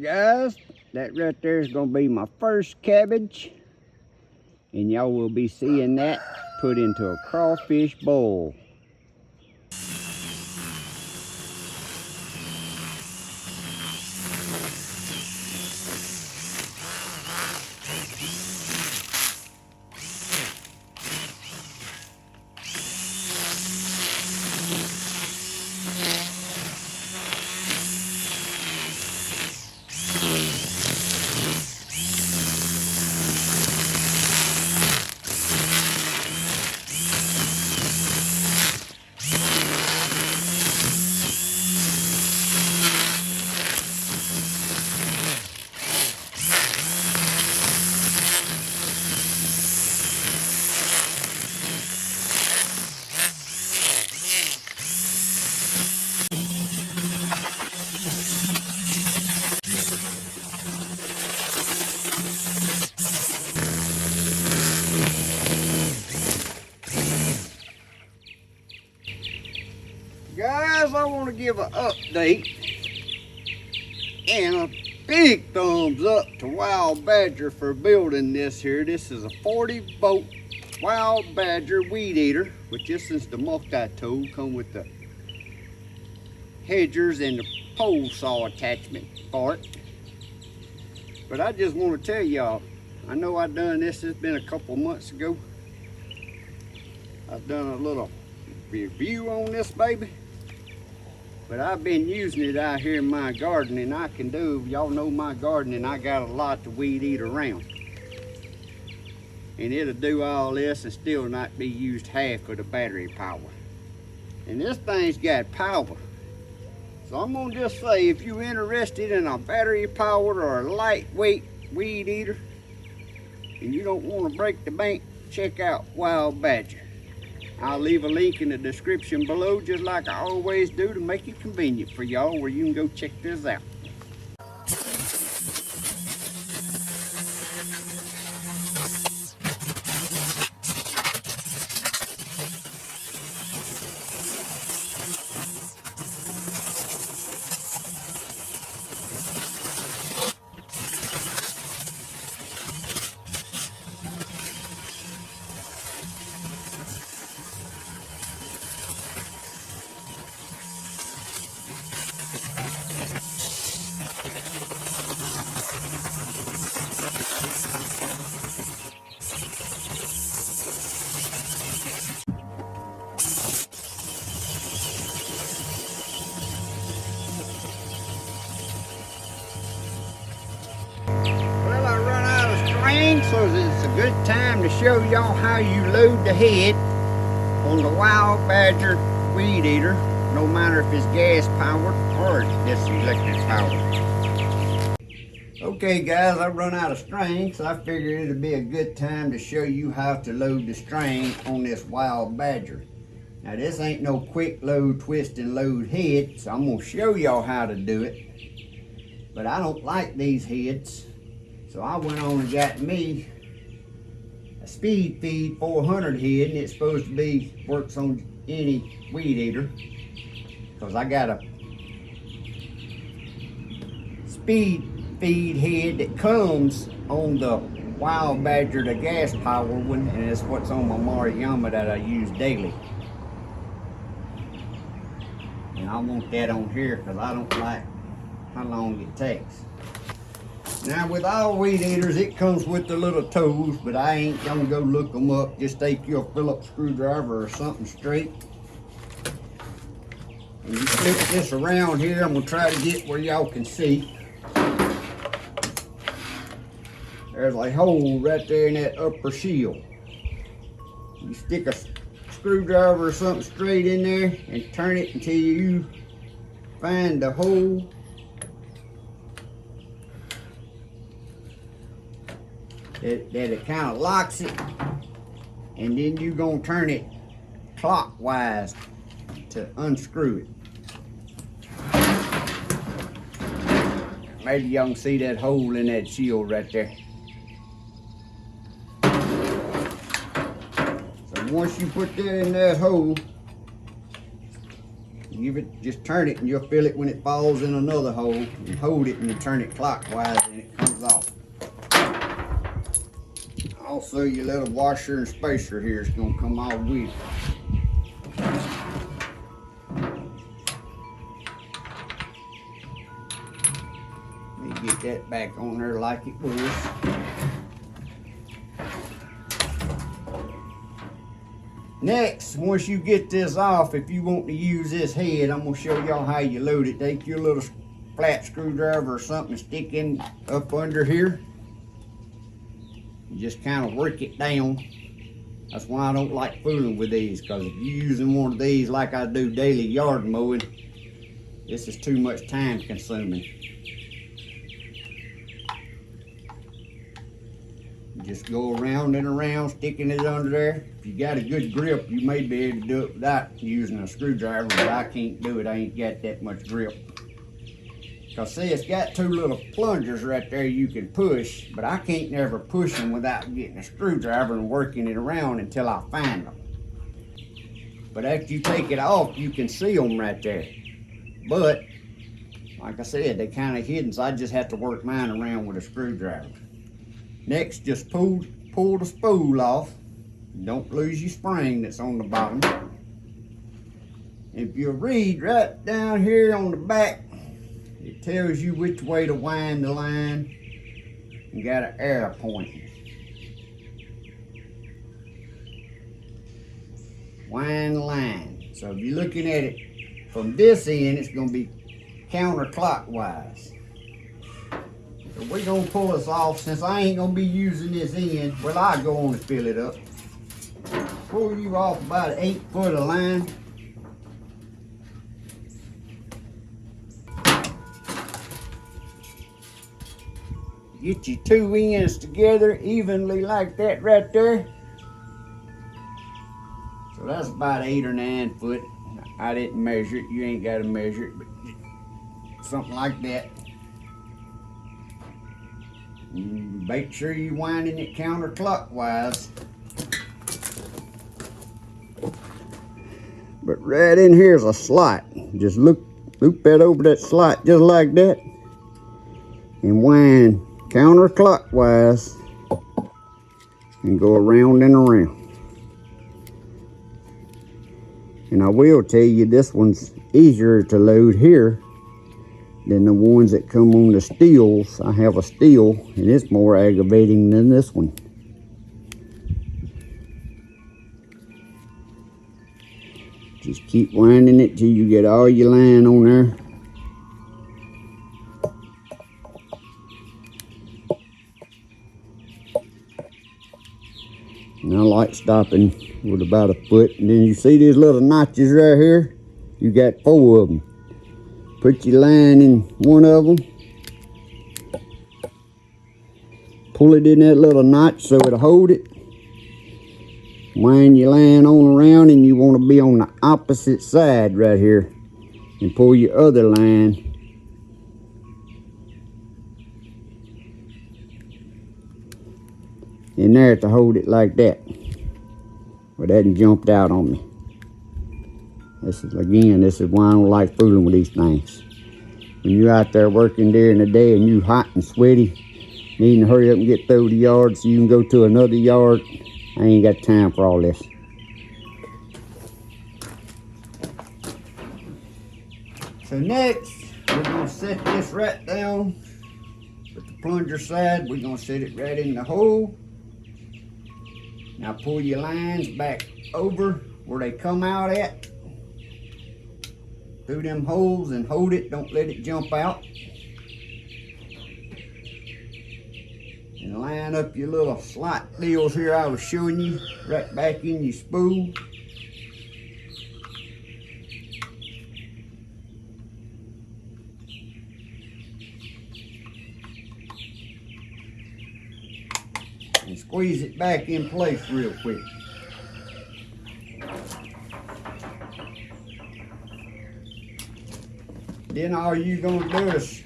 Guys, that right there is going to be my first cabbage, and y'all will be seeing that put into a crawfish boil. Guys, I want to give an update and a big thumbs up to Wild Badger for building this here. This is a 40-volt Wild Badger weed eater, which this is the multi-tool, come with the hedgers and the pole saw attachment part. But I just want to tell y'all, I know I done this, it's been a couple months ago. I've done a little review on this baby. But I've been using it out here in my garden, and I can do, y'all know my garden, and I got a lot to weed eat around. And it'll do all this and still not be used half of the battery power. And this thing's got power. So I'm gonna just say, if you're interested in a battery powered or a lightweight weed eater, and you don't want to break the bank, check out Wild Badger. I'll leave a link in the description below, just like I always do, to make it convenient for y'all, where you can go check this out. So it's a good time to show y'all how you load the head on the Wild Badger weed eater, no matter if it's gas powered or it's electric powered. Okay guys, I run out of string, so I figured it'd be a good time to show you how to load the string on this Wild Badger. Now this ain't no quick load, twist and load head, so I'm gonna show y'all how to do it. But I don't like these heads. So I went on and got me a Speed Feed 400 head, and it's supposed to be, works on any weed eater. Because I got a Speed Feed head that comes on the Wild Badger, the gas powered one, and it's what's on my Mariyama that I use daily. And I want that on here because I don't like how long it takes. Now with all weed eaters, it comes with the little tools, but I ain't gonna go look them up. Just take your Phillips screwdriver or something straight. And you flip this around here. I'm gonna try to get where y'all can see. There's a hole right there in that upper shield. You stick a screwdriver or something straight in there and turn it until you find the hole. That it kind of locks it, and then you're gonna turn it clockwise to unscrew it. Maybe y'all can see that hole in that shield right there. So once you put that in that hole, Just turn it and you'll feel it when it falls in another hole. And hold it and you turn it clockwise and it comes off. Also, your little washer and spacer here is going to come all with it. Let me get that back on there like it was. Next, once you get this off, if you want to use this head, I'm going to show y'all how you load it. Take your little flat screwdriver or something, stick in up under here. You just kind of work it down. That's why I don't like fooling with these, because if you're using one of these like I do daily yard mowing, this is too much time consuming. Just go around and around, sticking it under there. If you got a good grip, you may be able to do it without using a screwdriver, but I can't do it. I ain't got that much grip. Cause see, it's got two little plungers right there you can push, but I can't never push them without getting a screwdriver and working it around until I find them. But after you take it off, you can see them right there. But, like I said, they're kind of hidden, so I just have to work mine around with a screwdriver. Next, just pull the spool off. Don't lose your spring that's on the bottom. If you read right down here on the back, it tells you which way to wind the line. You got an arrow pointing. Wind the line. So if you're looking at it from this end, it's going to be counterclockwise. So we're going to pull this off. Since I ain't going to be using this end, well, I'll go on and fill it up. Pull you off about 8 foot of line. Get your two ends together evenly like that right there. So that's about 8 or 9 foot. I didn't measure it. You ain't got to measure it, but something like that. Make sure you're winding it counterclockwise. But right in here's a slot. Just loop that over that slot just like that. And wind counterclockwise. And go around and around. And I will tell you, this one's easier to load here than the ones that come on the steels. I have a steel and it's more aggravating than this one. Just keep winding it till you get all your line on there. And I like stopping with about a foot. And then you see these little notches right here? You got 4 of them. Put your line in one of them. Pull it in that little notch so it'll hold it. Wind your line on around, and you want to be on the opposite side right here. And pull your other line. In there to hold it like that. But that hadn't jumped out on me. This is why I don't like fooling with these things. When you're out there working during the day and you hot and sweaty, needing to hurry up and get through the yard so you can go to another yard, I ain't got time for all this. So next, we're gonna set this right down with the plunger side. We're gonna set it right in the hole. Now pull your lines back over where they come out at. Through them holes and hold it, don't let it jump out. And line up your little slot deals here I was showing you right back in your spool. And squeeze it back in place real quick. Then all you're gonna do is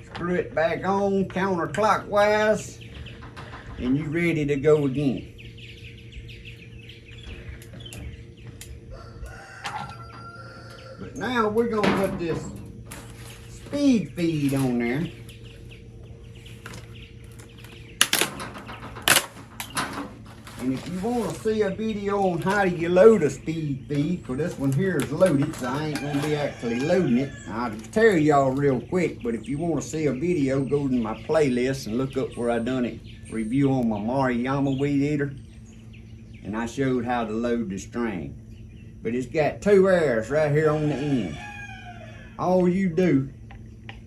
screw it back on counterclockwise, and you're ready to go again. Now we're gonna put this speed feed on there. And if you want to see a video on how you load a speed feed, because this one here is loaded, so I ain't going to be actually loading it. I'll tell y'all real quick, but if you want to see a video, go to my playlist and look up where I done it. Review on my Maruyama weed eater. And I showed how to load the string. But it's got 2 airs right here on the end. All you do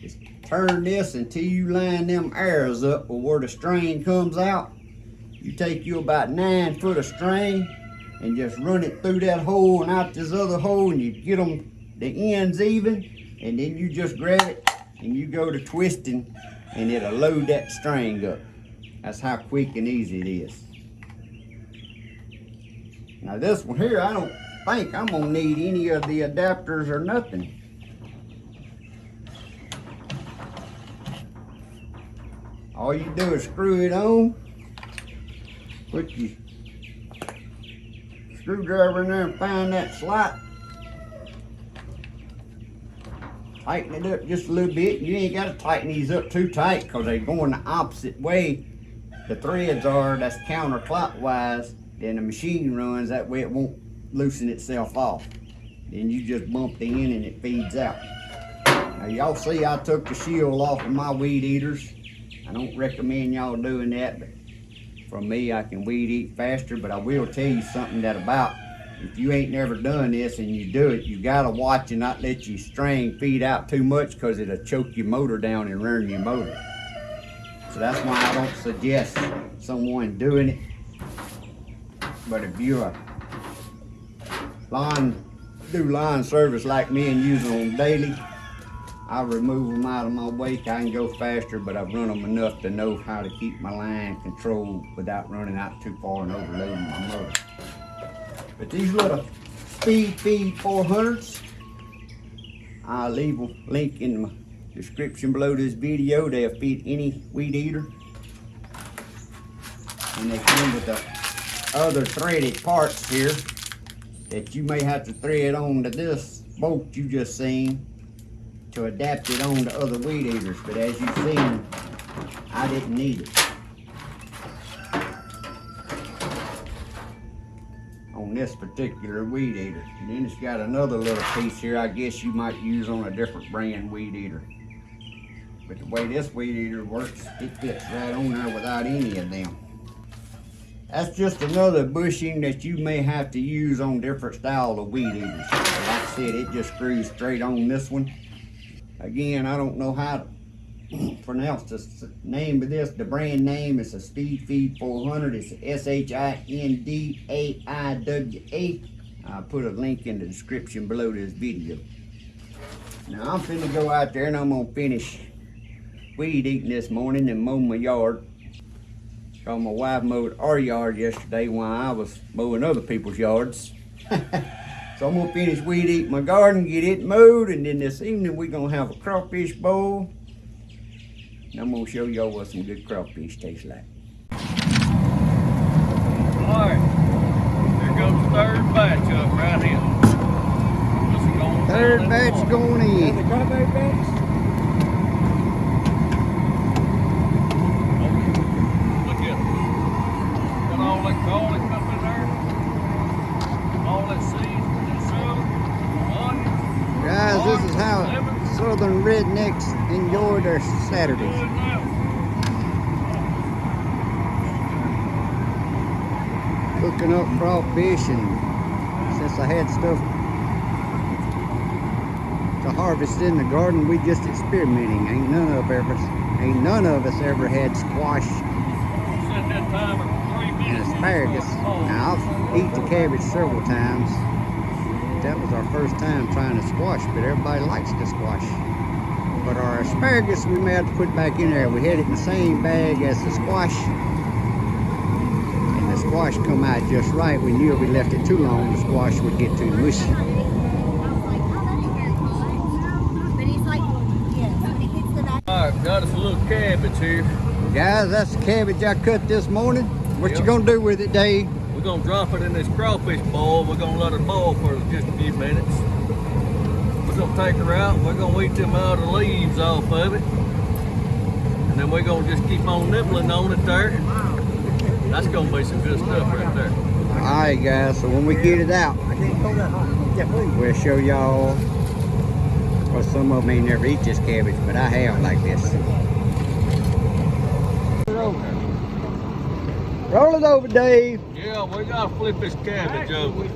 is turn this until you line them airs up where the string comes out. You take you about 9 foot of string and just run it through that hole and out this other hole, and you get them the ends even, and then you just grab it and you go to twisting and it'll load that string up. That's how quick and easy it is. Now this one here, I don't think I'm gonna need any of the adapters or nothing. All you do is screw it on. Put your screwdriver in there and find that slot. Tighten it up just a little bit. You ain't got to tighten these up too tight because they're going the opposite way the threads are. That's counterclockwise. Then the machine runs. That way it won't loosen itself off. Then you just bump the end and it feeds out. Now y'all see I took the shield off of my weed eaters. I don't recommend y'all doing that, but for me, I can weed eat faster. But I will tell you something that about, if you ain't never done this and you do it, you gotta watch and not let your string feed out too much, because it'll choke your motor down and ruin your motor. So that's why I don't suggest someone doing it. But if you're a do line service like me and use them daily, I remove them out of my way. I can go faster, but I've run them enough to know how to keep my line controlled without running out too far and overloading my motor. But these little speed feed 400s, I'll leave a link in the description below this video. They'll fit any weed eater. And they come with the other threaded parts here that you may have to thread onto this bolt you just seen to adapt it on to other weed eaters. But as you've seen, I didn't need it on this particular weed eater. And then it's got another little piece here I guess you might use on a different brand weed eater. But the way this weed eater works, it fits right on there without any of them. That's just another bushing that you may have to use on different style of weed eaters. Like I said, it just screws straight on this one. Again, I don't know how to pronounce the name of this. The brand name is a Speed Feed 400. It's Shindaiwa. I'll put a link in the description below this video. Now I'm finna go out there and I'm gonna finish weed eating this morning and mow my yard. Cause my wife mowed our yard yesterday while I was mowing other people's yards. So I'm gonna finish weed eating my garden, get it mowed, and then this evening we're gonna have a crawfish boil. And I'm gonna show y'all what some good crawfish tastes like. Alright, there goes the third batch up right here. Third batch going in. The crawfish batch? Look at it. Got all that garlic up in there. All that seed. Guys, this is how southern rednecks enjoy their Saturdays. Cooking up crawfish, and since I had stuff to harvest in the garden, we just experimenting. Ain't none of us ever had squash and asparagus. Now I've eaten the cabbage several times. That was our first time trying to squash, but everybody likes the squash. But our asparagus we may have to put back in there. We had it in the same bag as the squash, and the squash come out just right. We knew if we left it too long, the squash would get too mushy. Alright, got us a little cabbage here. Guys, that's the cabbage I cut this morning. What you gonna do with it, Dave? We're gonna drop it in this crawfish boil. We're gonna let it boil for just a few minutes. will take her out. We're gonna eat them outer leaves off of it. And then we're gonna just keep on nibbling on it there. That's gonna be some good stuff right there. Alright guys, so when we get it out, we'll show y'all. Well, some of them ain't never eat this cabbage, but I have like this. Roll it over, Dave. Yeah, we gotta flip this cabbage over.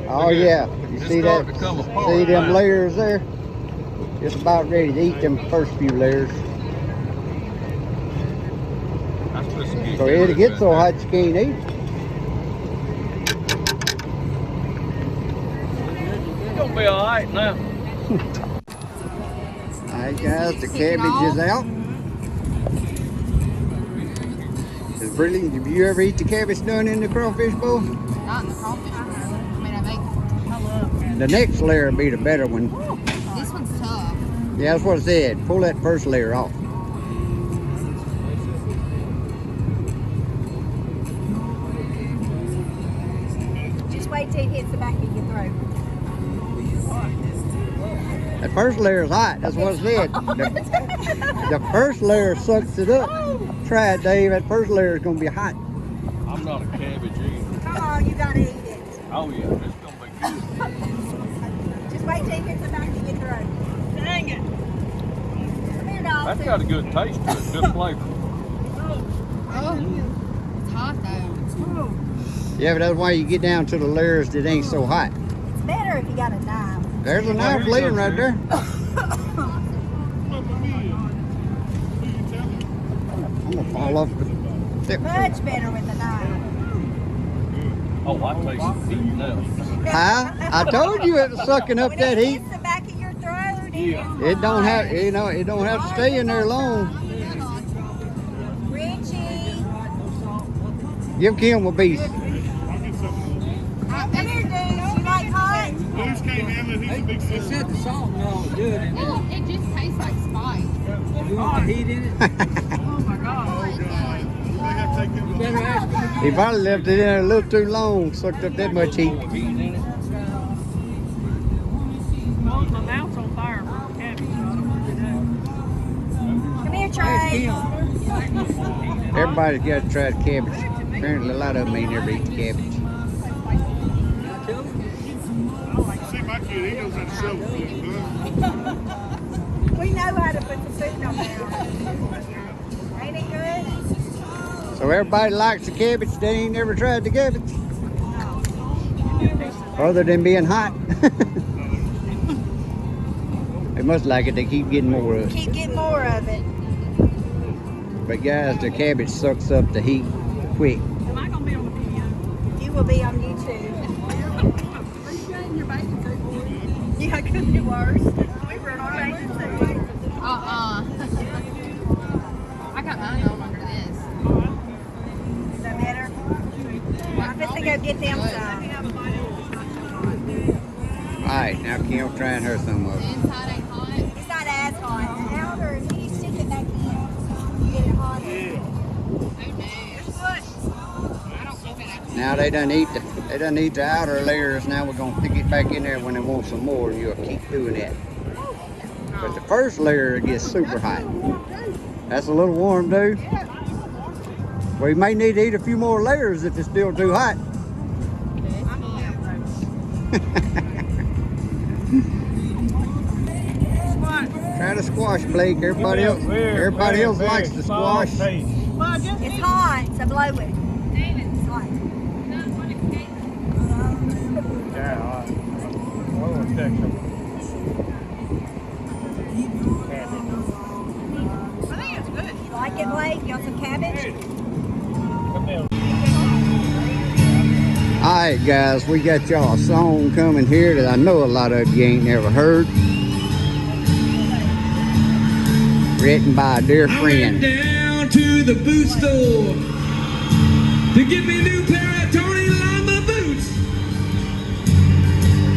Oh yeah, you It's see that? starting to come apart See them now. layers there? Just about ready to eat them first few layers. That's supposed to be So it'll get so right hot you can't eat it. there. It's gonna be all right now. Alright guys, the cabbage is out. It's brilliant. Have you ever eat the cabbage done in the crawfish bowl? Not in the crawfish. I mean, I love The next layer will be the better one. this one's tough. Yeah, that's what I said. Pull that first layer off. Just wait till it hits the back of your throat. That first layer is hot. That's what I said. The first layer sucks it up. Try it, Dave. That first layer is going to be hot. I'm not a cabbage eater. Come on, you gotta eat it. Oh yeah, it's gonna be good. Just wait till it hits the back of your throat. Dang it. Come here, dog. That's got a good taste to it, good flavor. Oh, it's hot though. Yeah, but that's why you get down to the layers that ain't so hot. It's better if you got a knife. There's a knife laying right there. I'm going to fall off the tip. Much better with a knife. Oh, I taste the heat now. Huh? I told you it was sucking up When that it heat. hits the back of your throat, It don't have, you know, it don't have to stay in there long. Richie. Give Kim a piece. Come here, dude. You like hot? Blues came in and he's a big sister. Said the salt and all was good. And It just tastes like spice. you want the heat in it? They have to take them to Better ask him. He probably left it in there a little too long, sucked up that much heat. Heat in it. my mouth's on fire for cabbage. Come here, Trey. Everybody's got to try the cabbage. Apparently a lot of them ain't never eat the cabbage. See my kid, he knows how to show food. We know how to put the food on there. Ain't it good? So everybody likes the cabbage, they ain't never tried the cabbage. Other than being hot. They must like it, they keep getting more of it. Keep getting more of it. But guys, the cabbage sucks up the heat quick. Am I going to be on the video? You will be on YouTube. Are you getting your bacon food? Yeah, it could be worse. We were in our bacon food. I got mine on under this. Is that better? I'm just gonna go get them some. Alright, now Kim trying her some of it. Inside ain't hot. It's not as hot. The outer, you stick it back in. You get it hot. Now they done eat the outer layers. Now we're gonna stick it back in there when they want some more, and you'll keep doing that. But the first layer gets super hot. That's a little warm, dude. Well, you may need to eat a few more layers if it's still too hot. Try the squash, Blake. Everybody else likes the squash. It's hot, so blow it. It's hot. I think it's good. You like it, Blake? You want some cabbage? Alright guys, we got y'all a song coming here that I know a lot of you ain't never heard. Written by a dear I friend. went down to the boot store to get me a new pair of Tony Lama boots.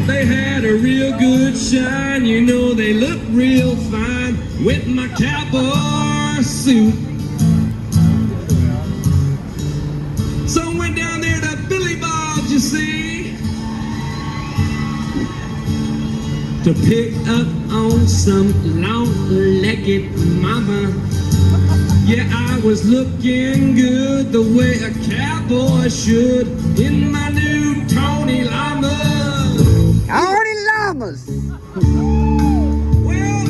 They had a real good shine, you know they look real fine with my cowboy suit. So I went down there to Billy Bob's, you see. to pick up on some long-legged mama. Yeah, I was looking good the way a cowboy should in my new Tony Llama. Tony Llamas. Well,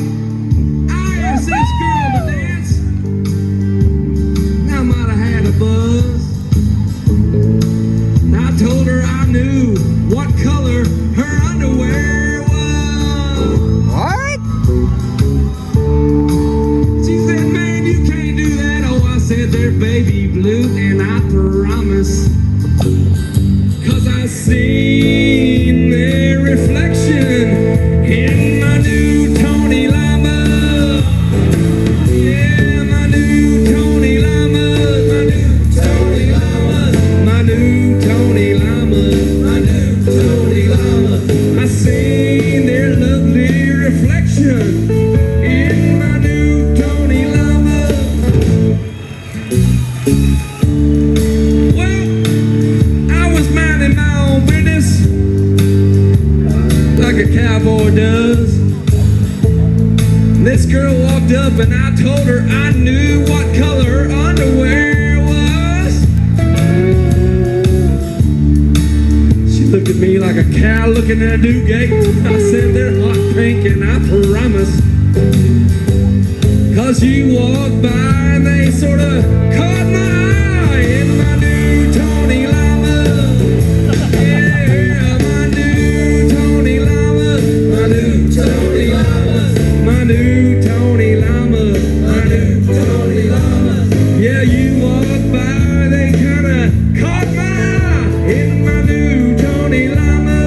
I asked this girl to dance. I might have had a buzz. I told her I knew what color her underwear was. What? She said, babe, you can't do that. Oh, I said they're baby blue, and I promise. 'Cause I seen their reflection in my new Tony Llama. Yeah, my new Tony Llama. My new Tony Llama. My new Tony Llama. My new Tony Llama. I seen their lovely reflection in my new Tony Llama. Well, I was minding my own business like a cowboy does. This girl walked up and I told her I knew what color her underwear was. She looked at me like a cow looking at a new gate. I said they're hot pink and I promise. 'Cause you walked by and they sort of caught my eye in my new Tony Llama. Yeah, my new Tony Llama. My new Tony Llama. My new Tony Llama. My new Tony Llama. Yeah, you walked by, they kinda caught my eye in my new Tony Llama.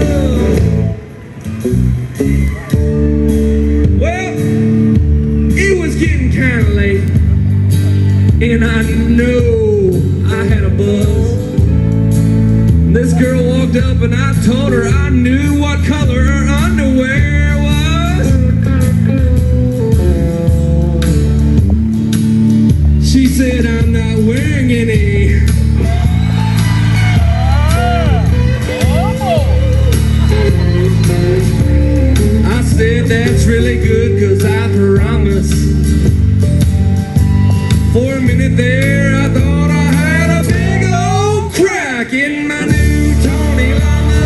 Well, it was getting kinda late, and I know I had a buzz. This girl walked up and I told her I knew what color her underwear was. She said, I'm not wearing any. I said, that's really good, 'cause I promise. For a minute there, I thought I had a big old crack in my new Tony Llama.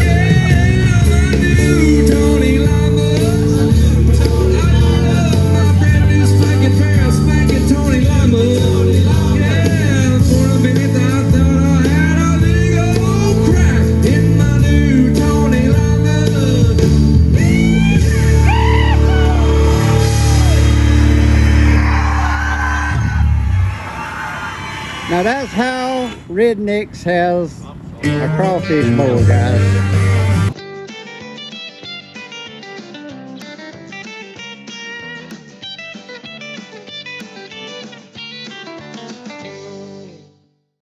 Yeah, my new Tony Llama. I love my brand new spanking pair of spanking Tony Llama. Yeah, for a minute I thought I had a big old crack in my new Tony Llama. Now that's how rednecks has a crawfish boil, guys.